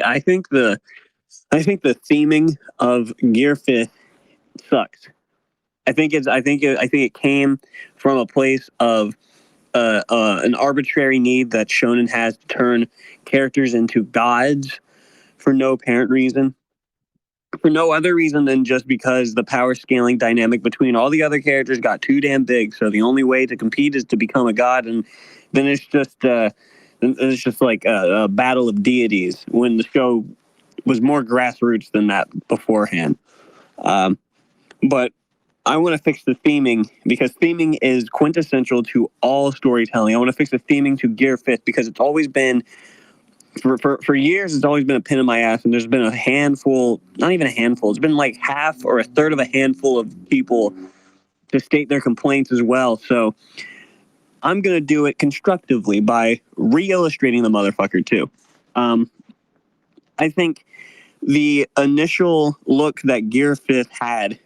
I think the theming of Gear Fifth sucks. I think it came from a place of an arbitrary need that Shonen has to turn characters into gods for no apparent reason. For no other reason than just because the power scaling dynamic between all the other characters got too damn big. So the only way to compete is to become a god, and then it's just like a battle of deities. When the show was more grassroots than that beforehand. Um, but I want to fix the theming because theming is quintessential to all storytelling. I want to fix the theming to Gear Fifth because it's always been for years. It's always been a pin in my ass, and there's been a handful, not even a handful. It's been like half or a third of a handful of people to state their complaints as well. So I'm gonna do it constructively by re-illustrating the motherfucker too. Um, I think the initial look that Gear Fifth had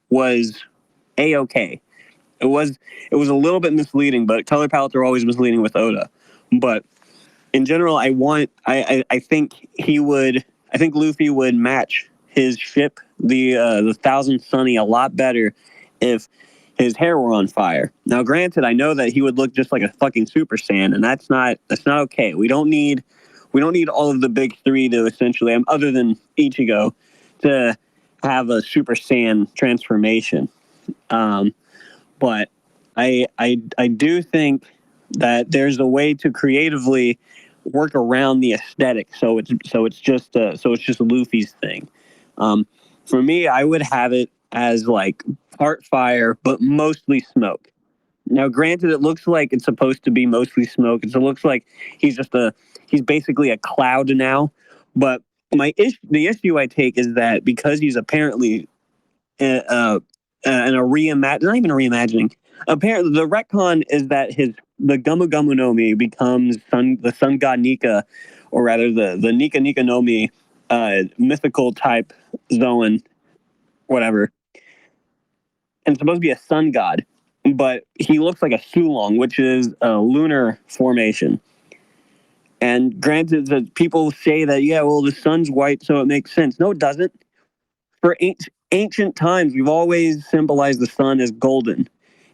was a-okay. It was a little bit misleading, but color palettes are always misleading with Oda. But in general, I think I think Luffy would match his ship, the Thousand Sunny, a lot better if his hair were on fire. Now, granted, I know that he would look just like a fucking Super Saiyan, and that's not okay. We don't need all of the big three to essentially, other than Ichigo, to have a Super Saiyan transformation. Um, but I do think that there's a way to creatively work around the aesthetic, so it's just Luffy's thing. Um, for me, I would have it as like part fire, but mostly smoke. Now, granted, it looks like it's supposed to be mostly smoke. It looks like he's basically a cloud now. But the issue I take is that because he's apparently in a reimagine, not even a reimagining. Apparently, the retcon is that the Gumu Gumu no Mi becomes the Sun God Nika, or rather the Nika Nika no Mi, mythical type Zoan, whatever, and it's supposed to be a sun god, but he looks like a Sulong, which is a lunar formation. And granted, that people say that, yeah, well, the sun's white, so it makes sense. No, it doesn't. For ancient times, we've always symbolized the sun as golden,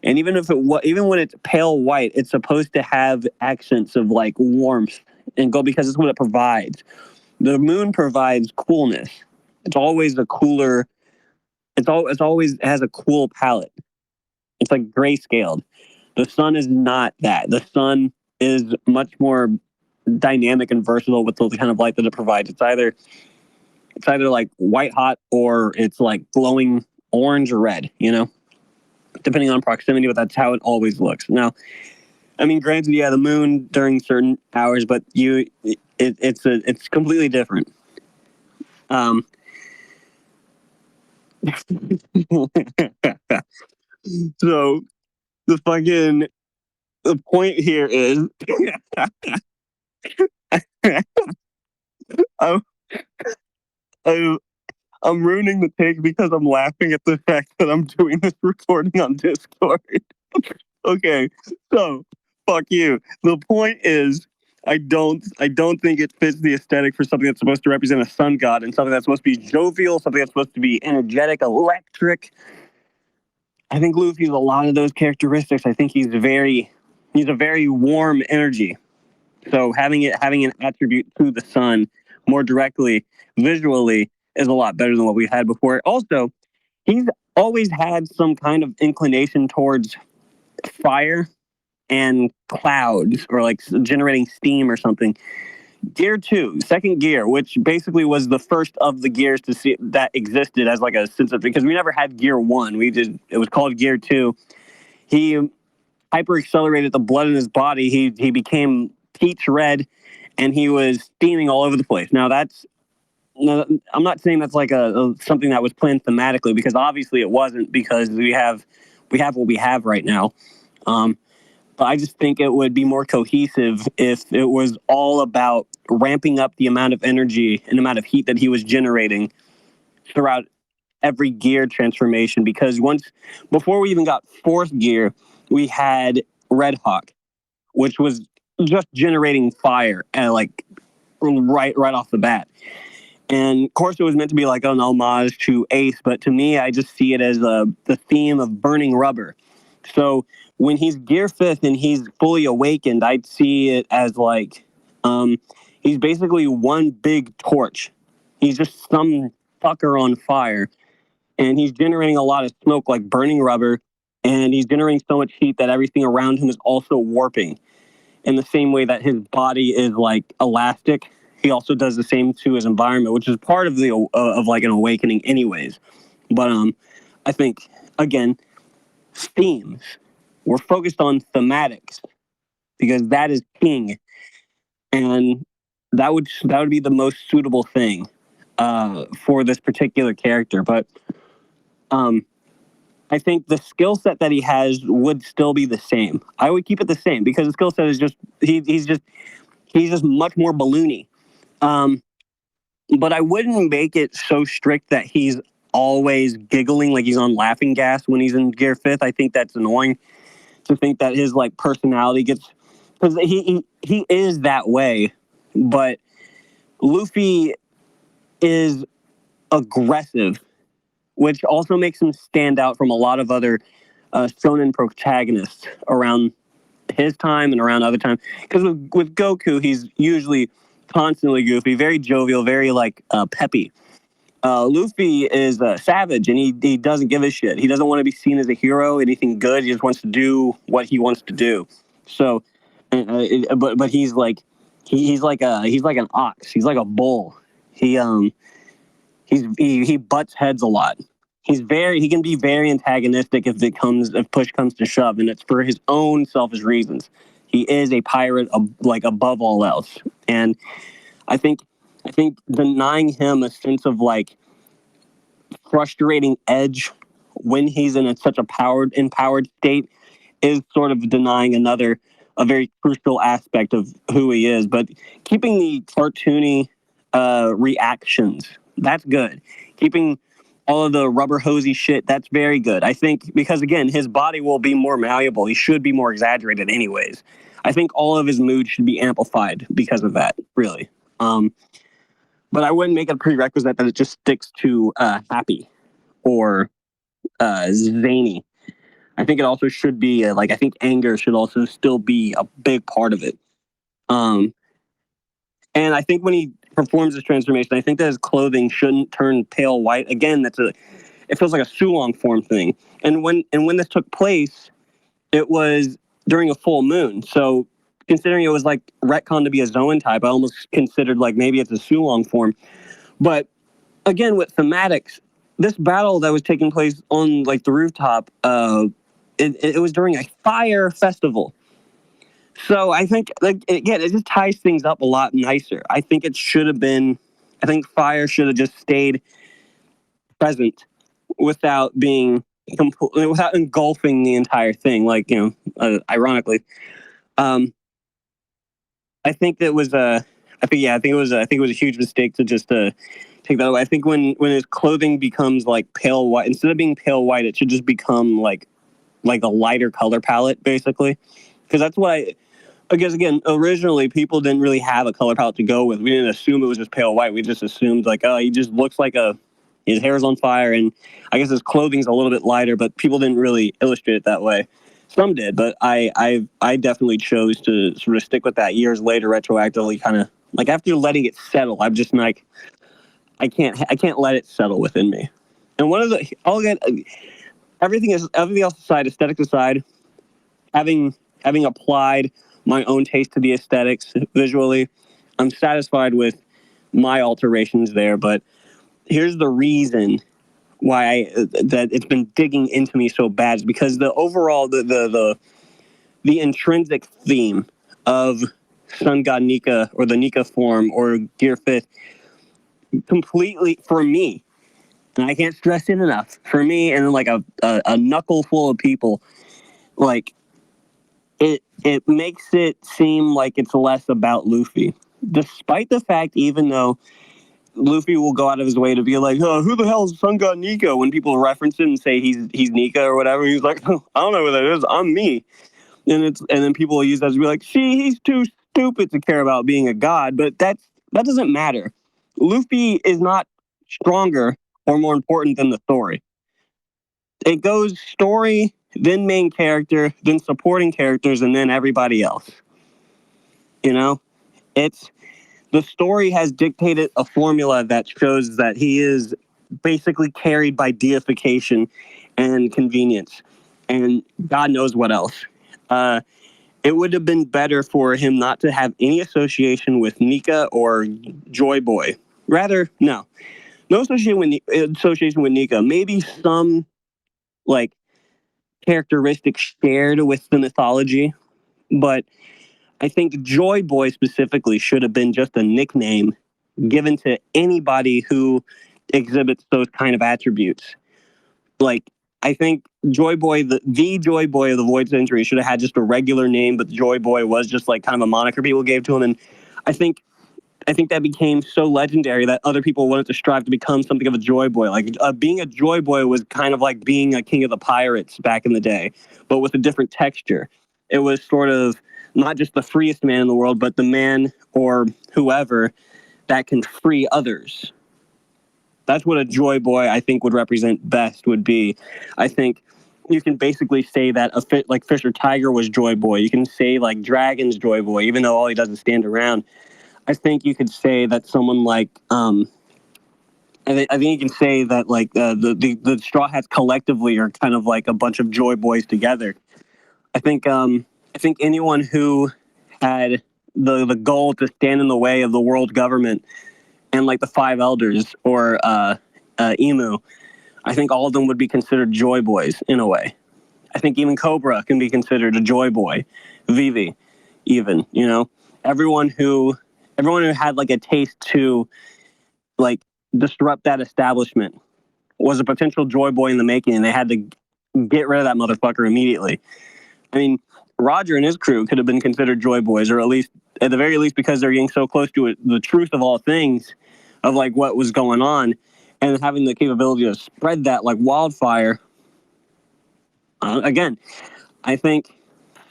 and even when it's pale white, it's supposed to have accents of like warmth and gold because it's what it provides. The moon provides coolness. It's always a cooler. It's always has a cool palette. It's like grayscaled. The sun is not that. The sun is much more dynamic and versatile with the kind of light that it provides. It's either like white hot or it's like glowing orange or red, depending on proximity, but that's how it always looks. Now, I mean, granted, yeah, the moon during certain hours, but it's completely different. Um, so the point here is, I'm, I'm I'm ruining the take because I'm laughing at the fact that I'm doing this recording on Discord. Okay, so fuck you. The point is, I don't think it fits the aesthetic for something that's supposed to represent a sun god and something that's supposed to be jovial, something that's supposed to be energetic, electric. I think Luffy's a lot of those characteristics. I think he's a very warm energy. So having an attribute to the sun more directly visually is a lot better than what we had before. Also, he's always had some kind of inclination towards fire and clouds or like generating steam or something. Gear 2, second gear, which basically was the first of the gears to see that existed as like a sense of, because we never had Gear 1. It was called Gear 2. He hyper accelerated the blood in his body. He became peach red and he was steaming all over the place. Now that's no, I'm not saying that's like a something that was planned thematically, because obviously it wasn't, because we have what we have right now. Um, but I just think it would be more cohesive if it was all about ramping up the amount of energy and amount of heat that he was generating throughout every gear transformation. Because before we even got fourth gear, we had Red Hawk, which was just generating fire and like right off the bat. And of course, it was meant to be like an homage to Ace, but to me, I just see it as the theme of burning rubber. So when he's Gear Fifth and he's fully awakened, I'd see it as like he's basically one big torch. He's just some fucker on fire, and he's generating a lot of smoke, like burning rubber, and he's generating so much heat that everything around him is also warping. In the same way that his body is like elastic, he also does the same to his environment, which is part of the of like an awakening, anyways. But I think again, themes. We're focused on thematics because that is king, and that would be the most suitable thing for this particular character. But um, I think the skill set that he has would still be the same. I would keep it the same because the skill set is just he's just much more balloony. Um, but I wouldn't make it so strict that he's always giggling like he's on laughing gas when he's in Gear Fifth. I think that's annoying to think that his like personality gets because he is that way, but Luffy is aggressive, which also makes him stand out from a lot of other shonen protagonists around his time and around other times. Because with Goku, he's usually constantly goofy, very jovial, very like peppy. Luffy is savage, and he doesn't give a shit. He doesn't want to be seen as a hero, anything good. He just wants to do what he wants to do. So, but he's like he's like an ox. He's like a bull. He he butts heads a lot. He can be very antagonistic if push comes to shove, and it's for his own selfish reasons. He is a pirate like above all else, and I think I think denying him a sense of like frustrating edge when he's in such a empowered state is sort of denying a very crucial aspect of who he is. But keeping the cartoony reactions, that's good. Keeping all of the rubber hosey shit, that's very good. I think because again, his body will be more malleable. He should be more exaggerated, anyways. I think all of his moods should be amplified because of that, really. But I wouldn't make it a prerequisite that it just sticks to happy or zany. I think it also should be like I think anger should also still be a big part of it. Um, and I think when he performs this transformation, I think that his clothing shouldn't turn pale white. Again, it feels like a Sulong form thing. And when this took place, it was during a full moon. So considering it was like retcon to be a Zoan type, I almost considered like maybe it's a Sulong form. But again, with thematics, this battle that was taking place on like the rooftop, it was during a fire festival. So I think like again, it just ties things up a lot nicer. I think it should have been. I think fire should have just stayed present without being without engulfing the entire thing. Like ironically, um, I think that was a. I think yeah, I think it was a huge mistake to just take that away. I think when his clothing becomes like pale white, instead of being pale white, it should just become like a lighter color palette, basically. Because that's what because again, originally people didn't really have a color palette to go with. We didn't assume it was just pale white. We just assumed like, oh, he just looks like his hair's on fire, and I guess his clothing's a little bit lighter. But people didn't really illustrate it that way. Some did, but I definitely chose to sort of stick with that years later, retroactively, kind of like after letting it settle. I'm just like I can't let it settle within me. And one of the I'll get everything else aside, aesthetics aside, having applied my own taste to the aesthetics visually, I'm satisfied with my alterations there. But here's the reason why that it's been digging into me so bad is because the overall the intrinsic theme of Sun God Nika or the Nika form or Gear Fifth completely for me, and I can't stress it enough, for me and like a knuckle full of people, like it makes it seem like it's less about Luffy. Despite the fact, even though Luffy will go out of his way to be like, oh, who the hell is Sun God Nika? When people reference him and say he's Nika or whatever, he's like, oh, I don't know who that is. I'm me. And then people will use that to be like, see, he's too stupid to care about being a god. But That doesn't matter. Luffy is not stronger or more important than the story. It goes story, then main character, then supporting characters, and then everybody else. You know, it's the story has dictated a formula that shows that he is basically carried by deification and convenience, and God knows what else. Uh, it would have been better for him not to have any association with Nika or Joy Boy. Rather, no association with Nika. Maybe some like characteristics shared with the mythology, but I think Joy Boy specifically should have been just a nickname given to anybody who exhibits those kind of attributes. Like, I think Joy Boy, the Joy Boy of the Void Century, should have had just a regular name, but Joy Boy was just like kind of a moniker people gave to him. And I think I think that became so legendary that other people wanted to strive to become something of a joy boy. Like being a joy boy was kind of like being a king of the pirates back in the day, but with a different texture. It was sort of not just the freest man in the world, but the man or whoever that can free others. That's what a joy boy I think would represent best would be. I think you can basically say that like Fisher Tiger was joy boy. You can say like Dragon's joy boy, even though all he does is stand around. I think you could say that someone like I think you can say that like the Straw Hats collectively are kind of like a bunch of joy boys together. I think anyone who had the goal to stand in the way of the world government and like the five elders or Emu, I think all of them would be considered joy boys in a way. I think even Cobra can be considered a joy boy. Vivi, even, you know, everyone who everyone who had like a taste to like disrupt that establishment was a potential joy boy in the making, and they had to get rid of that motherfucker immediately. I mean, Roger and his crew could have been considered joy boys, or at the very least, because they're getting so close to it, the truth of all things, of like what was going on, and having the capability to spread that like wildfire. Again, I think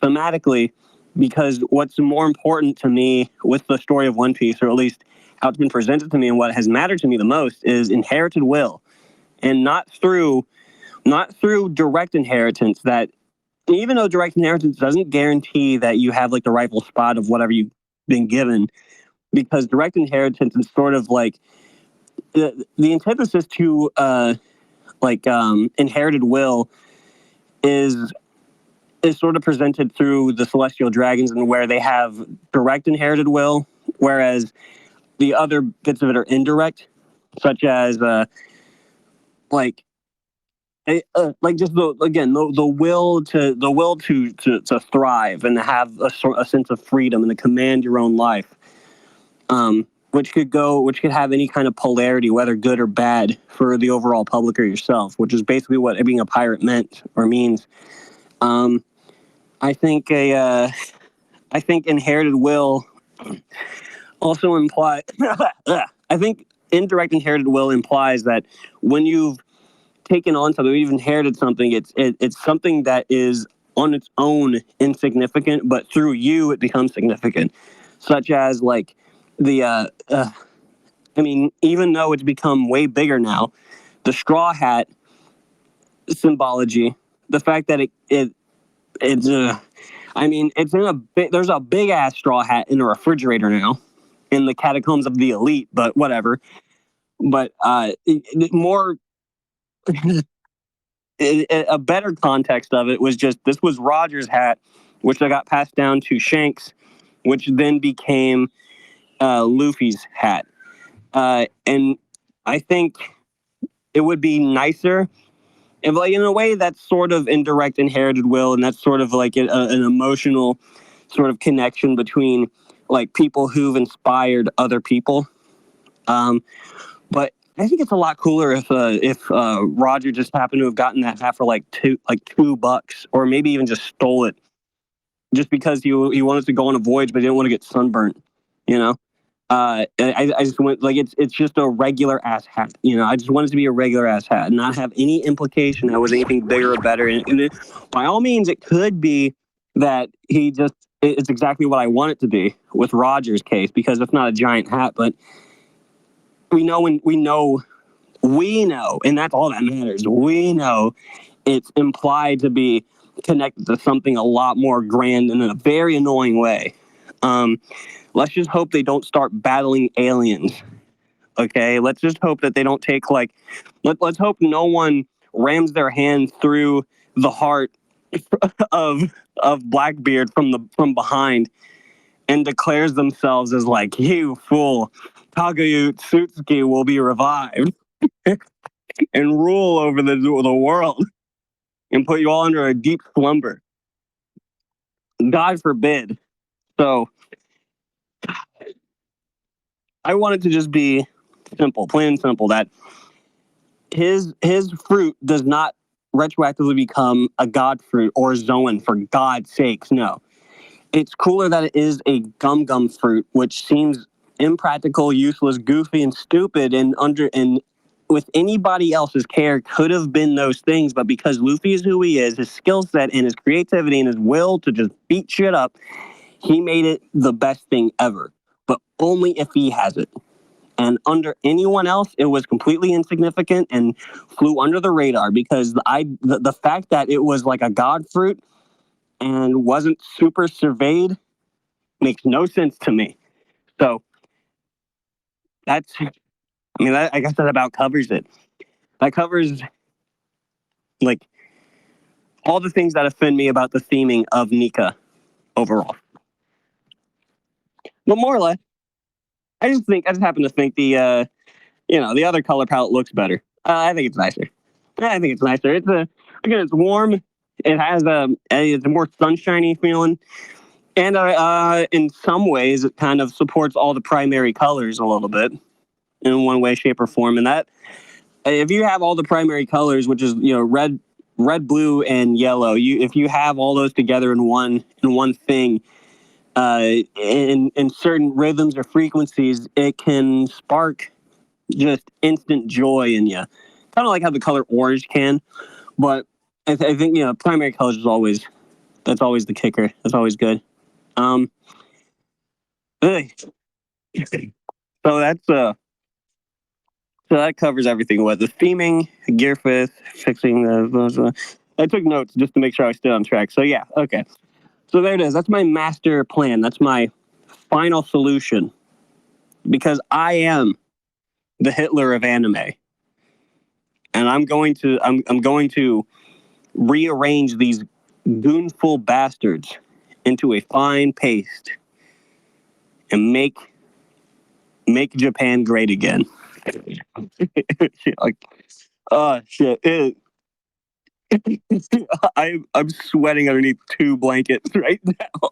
thematically, because what's more important to me with the story of One Piece, or at least how it's been presented to me and what has mattered to me the most, is inherited will, and not through direct inheritance. That even though direct inheritance doesn't guarantee that you have like the rightful spot of whatever you've been given, because direct inheritance is sort of like the antithesis to inherited will is sort of presented through the celestial dragons, and where they have direct inherited will, whereas the other bits of it are indirect, such as like just the will to thrive and have a sense of freedom and to command your own life, which could have any kind of polarity, whether good or bad, for the overall public or yourself, which is basically what being a pirate meant or means. I think I think inherited will also imply. I think indirect inherited will implies that when you've taken on something, you've inherited something, it's something that is on its own insignificant, but through you it becomes significant. Such as like the I mean, even though it's become way bigger now, the straw hat symbology, the fact that it's I mean, there's a big ass straw hat in a refrigerator now in the catacombs of the elite, but whatever. But more a better context of it was just this was Roger's hat, which I got passed down to Shanks, which then became Luffy's hat. And I think it would be nicer if, like, in a way, that's sort of indirect inherited will, and that's sort of like an emotional sort of connection between like people who've inspired other people. But I think it's a lot cooler if Roger just happened to have gotten that hat for like $2, or maybe even just stole it just because he wanted to go on a voyage, but he didn't want to get sunburnt. You know, I just went like it's just a regular ass hat. You know, I just wanted to be a regular ass hat and not have any implication that it was anything bigger or better. And by all means, it could be that he just it's exactly what I want it to be with Roger's case, because it's not a giant hat, but we know, and that's all that matters. We know it's implied to be connected to something a lot more grand and in a very annoying way. Um, let's just hope they don't start battling aliens. Okay, let's just hope that they don't take let's hope no one rams their hand through the heart of Blackbeard from behind and declares themselves as like, you fool, Tagayutsuki will be revived and rule over the world and put you all under a deep slumber. God forbid. So I want it to just be simple, plain and simple, that his fruit does not retroactively become a god fruit or Zoan, for God's sakes. No. It's cooler that it is a gum fruit, which seems impractical, useless, goofy, and stupid, and with anybody else's care could have been those things, but because Luffy is who he is, his skill set and his creativity and his will to just beat shit up, he made it the best thing ever. But only if he has it. And under anyone else, it was completely insignificant and flew under the radar, because the fact that it was like a god fruit and wasn't super surveyed makes no sense to me. So I guess that about covers it. That covers like all the things that offend me about the theming of Nika overall. But more or less, I just happen to think the other color palette looks better. I think it's nicer. I think it's nicer. It's warm. It has it's a more sunshiny feeling, and in some ways, it kind of supports all the primary colors a little bit in one way, shape, or form. And that, if you have all the primary colors, which is red, blue, and yellow, if you have all those together in one thing, in certain rhythms or frequencies, it can spark just instant joy in you. Kind of like how the color orange can, but I think primary colors is always the kicker. That's always good. Um, so that's so that covers everything. What the theming, gear fifth, fixing the. I took notes just to make sure I stayed on track. So yeah, okay. So there it is. That's my master plan. That's my final solution, because I am the Hitler of anime, and I'm going to rearrange these goonful bastards into a fine paste and make Japan great again. Like, oh shit! I'm sweating underneath two blankets right now.